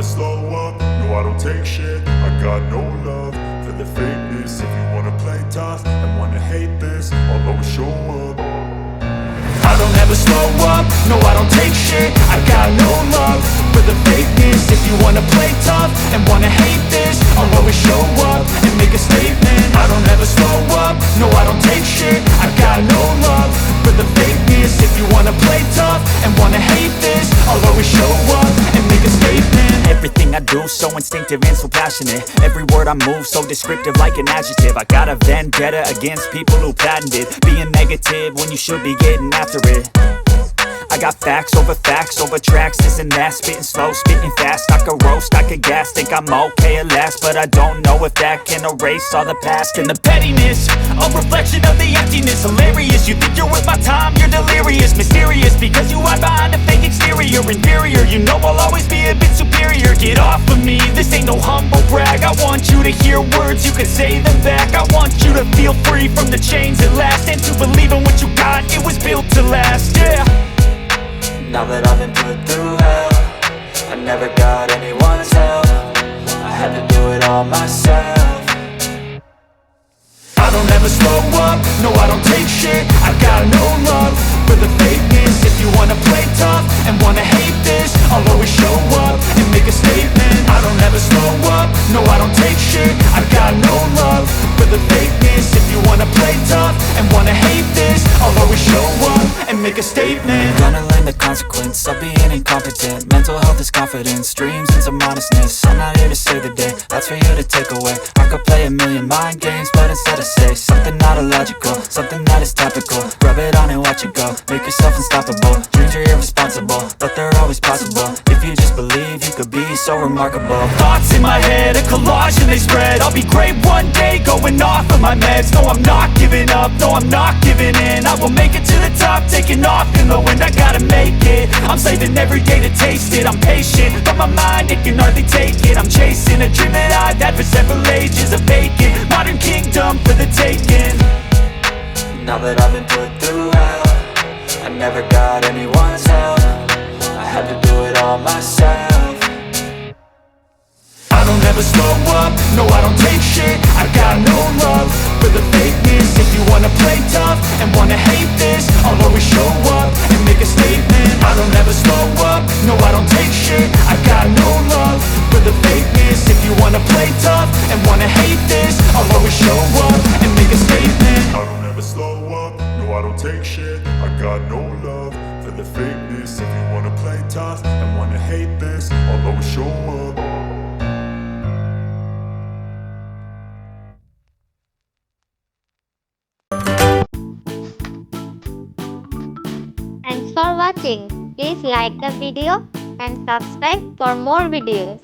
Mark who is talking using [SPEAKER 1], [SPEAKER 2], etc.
[SPEAKER 1] slow up, no I don't take shit. I got no love for the fakeness. If you wanna play tough and wanna hate this, I'll always show up. I don't ever slow up, no I don't take shit. I got no love for the fakeness. If you wanna play tough and wanna hate this, I'll always show up and make a statement. I don't ever slow up, no I don't take shit. I got no love for the fakeness. If you wanna play tough and wanna hate this, I'll always show up and make a statement.
[SPEAKER 2] Everything I do so instinctive and so passionate. Every word I move so descriptive like an adjective. I got a vendetta against people who patented being negative when you should be getting after it. I got facts over tracks, this and that. Spitting slow, spitting fast. I could roast, I could gas. Think I'm okay at last, but I don't know if that can erase all the past. And the pettiness, a reflection of the emptiness. Hilarious, you think you're worth my time, you're delirious. Mysterious, because you hide behind a fake exterior. Inferior, you know I'll always be a bit superior. Get off of me, this ain't no humble brag. I want you to hear words, you can say them back. I want you to feel free from the chains at last, and to believe in what you got, it was built to last, yeah.
[SPEAKER 3] Now that I've been put through hell, I never got anyone's help. I had to do it all myself.
[SPEAKER 1] I don't ever slow up, no I don't take shit. I got no love for the fakeness. If you wanna play tough and wanna hate this, I'll always show up and make a statement. I don't ever slow up, no I don't take shit. I got no love for the fakeness. If you wanna play tough and wanna hate this, I'll always show up and make a statement.
[SPEAKER 3] Gonna learn the consequence of being incompetent. Mental health is confidence, dreams and some honestness. I'm not here to save the day, that's for you to take away. I could play a million mind games, but instead I say something not illogical, something that is topical. Rub it on and watch it go, make yourself unstoppable. Dreams are irresponsible, but they're always possible. If you just believe, you could be so remarkable.
[SPEAKER 2] Thoughts in my head, a collage and they spread. I'll be great one day, going off of my meds. No, I'm not giving up, no, I'm not giving in. I will make it to the top, taking off in the wind. I gotta make it, I'm saving every day to taste it. I'm patient, but my mind, it can hardly take it. I'm chasing a dream that I've had for several ages. A vacant, modern kingdom for the taking.
[SPEAKER 3] Now that I've been put through hell, I never got anyone's help. I had to do it all myself.
[SPEAKER 1] I don't ever slow up, no I don't take shit. I got no love for the fakeness. If you wanna play tough and wanna hate this, I'll always show up and make a statement. I don't ever slow up, no I don't take shit. I got no love for the fakeness. If you wanna play tough and wanna hate this, I'll always show up and make a statement. I don't ever slow up, no I don't take shit. I got no love for the fakeness. If you wanna play tough and wanna hate this, I'll always show up.
[SPEAKER 4] Thanks for watching. Please like the video and subscribe for more videos.